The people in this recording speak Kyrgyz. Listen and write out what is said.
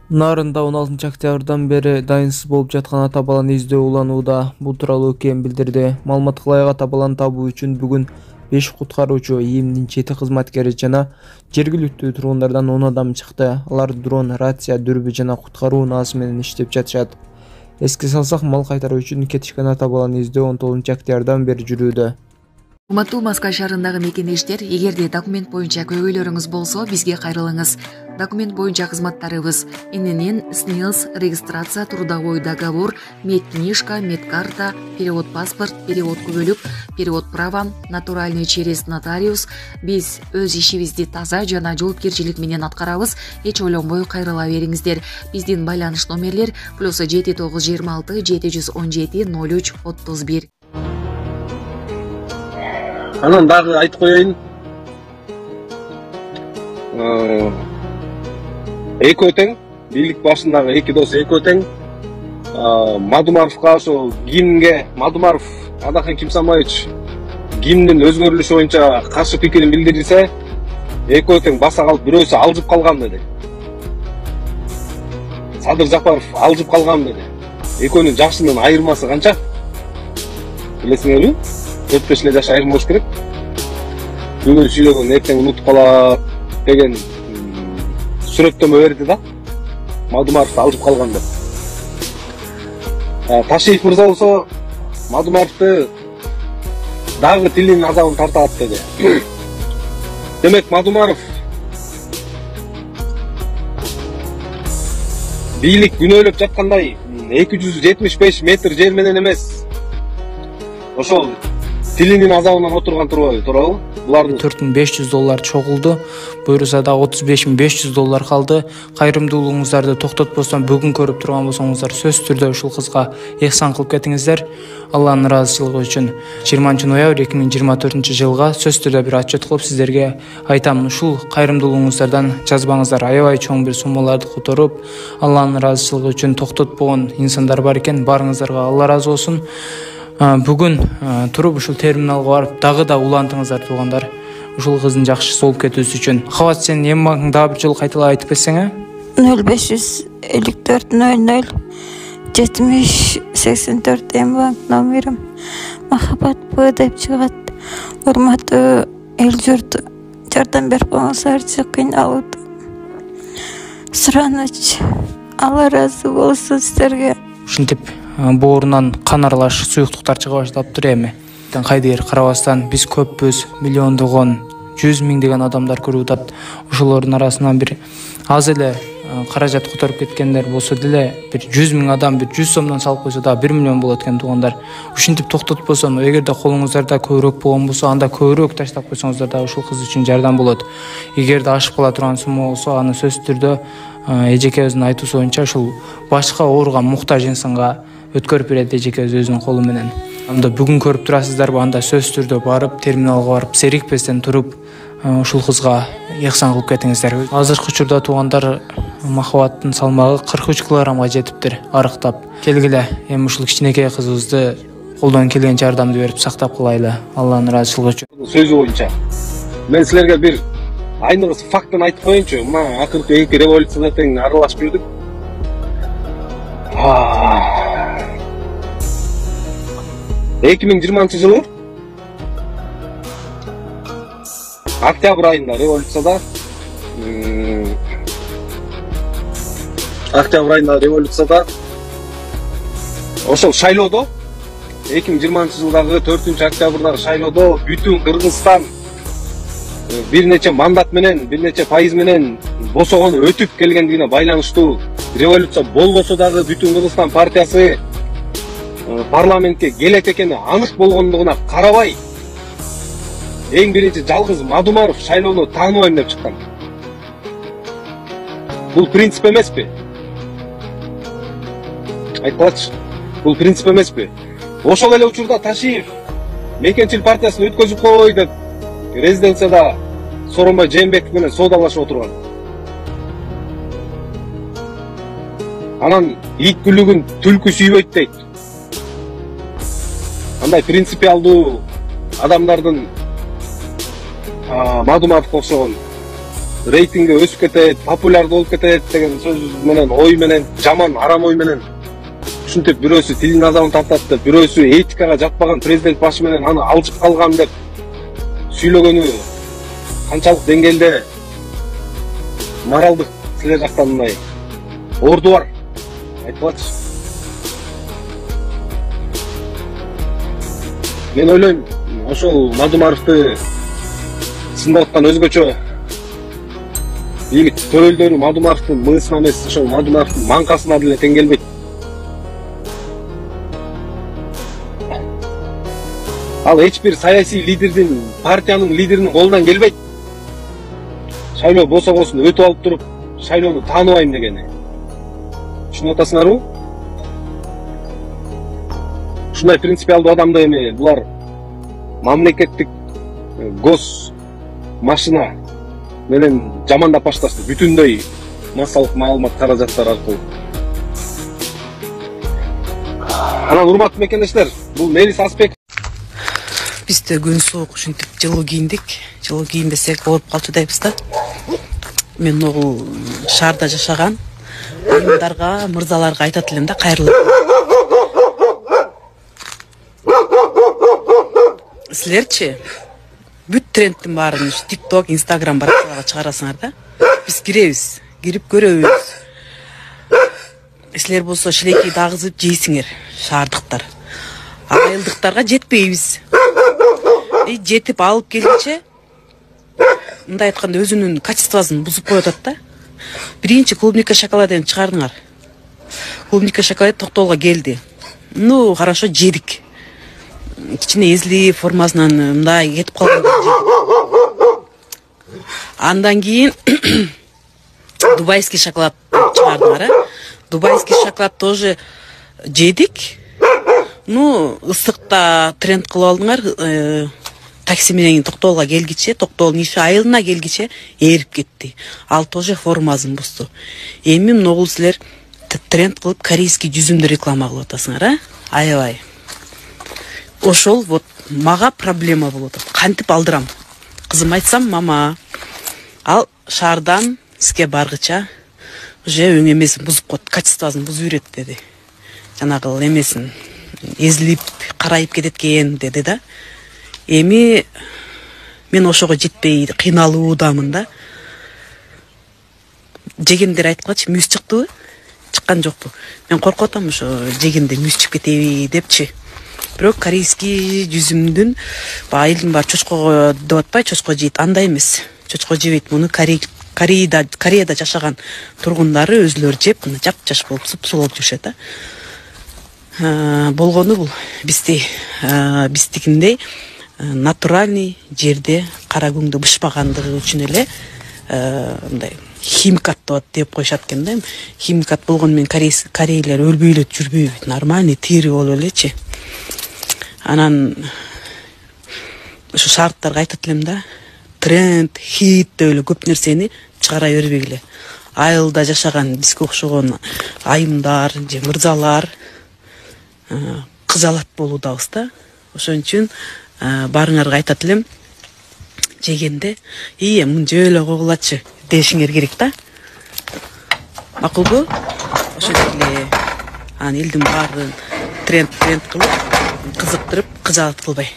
Нарында 16 октябрдан бери дайынсыз болуп жаткан ата баланы издөө уланууда. Бул тууралуу УКМ билдирди. Маалыматка ылайык ата баланы табуу үчүн бүгүн 5 куткаруучу, ИИМдин 7 кызматкери жана жергиликтүү тургундардан 10 адам чыкты. Алар дрон, рация, дүрбү жана куткаруу унаасы менен иштеп жатышат. Эске салсак, мал кайтаруу үчүн кетишкен ата баланы издөө 19 октябрдан бери жүрүүдө. Урматтуу Москва шаарындагы мекенештер, эгерде документ боюнча көйгөйлөрүңүз болсо, бизге кайрылыңыз. Документ боюнча кызматтарыбыз: ННН, СНИЛС, регистрация, трудовой договор, медкнижка, медкарта, перевод паспорт, перевод күбөлүк, перевод права, натуральный через нотариус. Биз өз ишибизди таза жана жоопкерчилик менен аткарабыз. Эч ойлонбой кайрыла бериңиздер. Биздин байланыш номерлер +7926 717 03 31. Анан дагы айтып коеюн. Эки тең, бийлик башындагы эки дос эки тең. Мадумаровго ошо гимнге, Мадумаров Адахан Кимсамаевич гимндин өзгөрүлүшү боюнча каршы пикирин билдирсе, эки тең баса калып бирөөсү алжып калган деди. Садыр Жапаров алжып калган деди. Экөөнүн жашынын айырмасы канча? Билесиңерби? 4-5 эле жаш айырма болуш керек. Бүгүн сүйлөгөн эртең унутуп калат деген сүрөттөмө берди да. Мадумаров алжып калган деп. Ташиев мырза болсо Мадумаровду дагы тилинин азабын тартат деди. Демек Мадумаров бийлик күнөөлөп жаткандай 275 метр жер менен эмес, ошол тилинин азабынан отурган туурабы? Булардын $4500 чогулду. Буюрса да $35500 калды. Кайрымдуулугуңуздарды токтотпостон бүгүн көрүп турган болсоңуздар, сөзсүз түрдө ушул кызга ыхсан кылып кетиңиздер. Алланын ыраазычылыгы үчүн 20-ноябрь 2024 жылга сөзсүз түрдө бир отчет кылып сиздерге айтам. Ушул кайрымдуулугуңуздардан жазбаңыздар. Аябай чоң бир суммаларды которуп, Алланын ыраазычылыгы үчүн токтотпогон инсандар бар экен. Барыңыздарга Алла ыраазы болсун. Бүгүн туруп ушул терминалга барып дагы да улантыңыздар туугандар. Ушул кыздын жакшы болуп кетүүсү үчүн. Кабат, сен эми багың дагы бир жолу кайталап айтып берсең, 0554 00 70 84 эми номерим. Махаббат Б деп чыгат. Урматтуу эл журт, жардам берип коңуздарчы, кыйналууда. Сураныч, Алла ыраазы болсун сиздерге. Ушинтип боорунан кан аралаш суюктуктар чыга баштаптыр эми. Кайдыр карабастан биз көппүз, миллиондогон, 100 миңдеген адамдар көрүп атат. Ошолордун арасынан бир аз эле каражат которуп кеткендер болсо деле, бир 100 миң адам бир 100 сомдон салып койсо да 1 миллион болот экен туугандар. Ушинтип токтотпосом, эгерде колуңуздарда көбүрөөк болгон болсо, анда көбүрөөк таштап койсоңуздар да ушул кыз үчүн жардам болот. Эгерде ашып кала турган сумма болсо, аны сөзсүз түрдө эжекебиздин айтуусу боюнча ушул башка ооруган муктаж инсанга өткөрүп берет эжекебиз өзүнүн колу менен. Анда бүгүн көрүп турасыздарбы, анда сөзсүз түрдө барып, терминалга барып, серикпестен туруп, ушул кызга ыхсан кылып кетиңиздер. Азыркы учурда туугандар, махабаттын салмагы 43 килограммга жетиптир, арыктап. Келгиле, эми ушул кичинекей кызыбызды колдон келген жардамды берип сактап калайлы, Алланын ыраазычылыгы үчүн. Сөзү боюнча мен силерге бир айныгыс фактын айтып коеюнчу. Мына акыркы эки революцияда тең аралашып жүрдүк. 2020 жылы октябрь айында революцияда ошол шайлоодо 2020 жылдагы 4-октябрдагы шайлоодо бүтүн Кыргызстан бир нече мандат менен, бир нече пайыз менен босогон өтүп келгендигине байланыштуу революция болбосо дагы бүтүн Кыргызстан партиясы парламентке келет экени анык болгондугуна карабай, эң биринчи жалгыз Мадумаров шайлоону тааныбайм деп чыккан. Бул принцип эмеспи? Айткылачы, бул принцип эмеспи? Ошол эле учурда Ташиев мекенчил партиясын өткөзүп кой деп резиденцияда Сооронбай Жээнбеков менен соодалашып отурган. Анан ит күлүгүн түлкү сүйбөйт дейт. Андай принципиалдуу адамдардын Мадумаровго окшогон рейтинги өсүп кетет, популярдуу болуп кетет деген сөз менен, ой менен, жаман, арам ой менен ушинтип бирөөсү тилин азабын тартат деп, бирөөсү этикага жатпаган президент башы менен аны алжып калган деп сүйлөгөнү канчалык деңгээлде моралдык силер жактан мындай орду бар? Айтпачы. Мен ойлойм, ошол Мадумаровду сындап аткан өзгөчө бейбит төрөлдөрү Мадумаровдун мыйысына эмес, ошол Мадумаровдун маңкасына деле тең келбейт. Ал эч бир саясий лидердин, партиянын лидеринин колунан келбейт. Шайлоо босогосун өтүп алып туруп, шайлоону тааныбайм дегени. Түшүнүп атасыңарбы? Ушундай принципиалдуу адамды эми булар мамлекеттик гос машина менен жамандап башташты, бүтүндөй массалык маалымат каражаттары аркылуу. Анан урматтуу мекендештер, бул Мелис Аспек. Бизде күн суук, ушинтип жылуу кийиндик. Жылуу кийинбесек ооруп калчу дейбиз да. Мен могул шаарда жашаган айымдарга, мырзаларга айтат элем да, кайрылып. Силерчи бүт трендтин баарын TikTok, Instagram баракчаларга чыгарасыңар да. Биз киребиз, кирип көрөбүз. Силер болсо шилекей дагызып жейсиңер, шаардыктар. Айылдыктарга жетпейбиз. Жетип алып келгиче мындай айтканда өзүнүн качествосын бузуп коюп атат да. Биринчи клубника шоколадын чыгардыңар. Клубника шоколад токтоолго келди. Ну, хорошо жедик. Кичине эзли формасынан мындай кетип калган. Андан кийин дубайский шоколад чыгардыңар, Дубайский шоколад тоже жедик. Ну, ысыкта тренд кылып алдыңар. Такси менен токтоолго келгиче, токтоолдун иши айылына келгиче эрип кетти. Ал тоже формасын бузду. Эми могул силер тренд кылып корейский жүзүмдү реклама кылып атасыңар, Аябай. Ошол вот мага проблема болуп атат. Кантип алдырам? Кызым айтсам, мама, ал шаардан иске баргыча уже өң эмесин бузуп коет, качествосын бузуп жүрөт деди. Жанагы эмесин эзилип, карайып кетет экен деди да. Эми мен ошого жетпей кыйналуудамын да. Жегендер айткачы, мүйүз чыктыбы? Чыккан жокпу. Мен коркуп атам ошо жегенде мүйүз чыгып кетеби депчи. Бирок корейский жүзүмдүн айылдын баары чочкого деп атпай, чочко жейт, андай эмес. Чочко жебейт, муну Кореяда жашаган тургундары өзүлөрү жеп, мына жап-жаш болуп, суп-суу болуп жүрүшөт да. Болгону бул биздикиндей натуральный жерде кара күңдү бышпагандыгы үчүн эле мындай химикат деп коюшат экен да. Химикат болгону менен корейлер өлбөй эле жүрбөйбү, нормальный тири болуп элечи. Анан ушу шарттарга айтат элем да, тренд, хит деп эле көп нерсени чыгара бербегиле. Айылда жашаган бизге окшогон айымдар же мырзалар кызалат болуудабыз да. Ошон үчүн барыңарга айтат элем, жегенде мын жөө эле койгулачы дешиңер керек да. Макулбу? Ошентип эле элдин баарын тренд кылып, кызыктырып, кызаат кылбай.